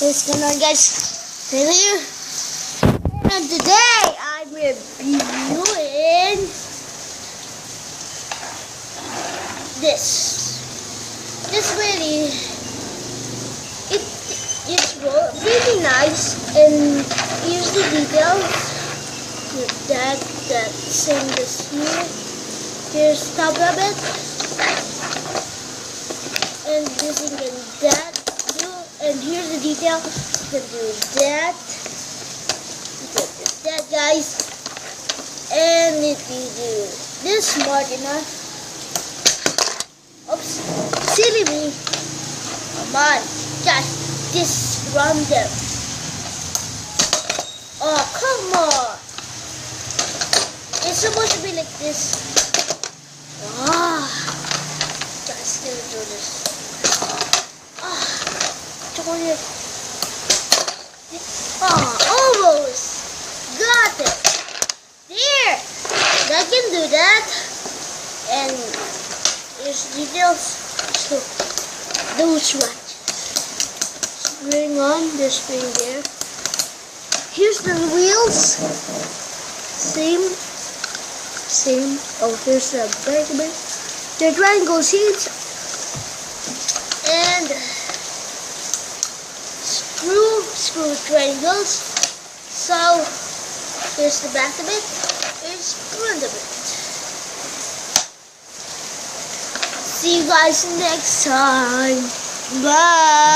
What's going on, guys? Taylor, and today I'm reviewing this. This really, it's really nice, and here's the details. That same this here. Here's top of it, and this thing and that. And here's the detail. You can do that. You can do that, guys. And if you do this smart enough. Oops. Silly me. Come on. Guys, this random. Oh, come on. It's supposed to be like this. Ah. Guys, gonna do this. Almost got it. There, I can do that. And here's details. So those ones. Spring on, the spring there. Here's the wheels. Same. Oh, here's the back of it. The triangle seats. And screw triangles. So here's the back of it, here's front of it. See you guys next time. Bye.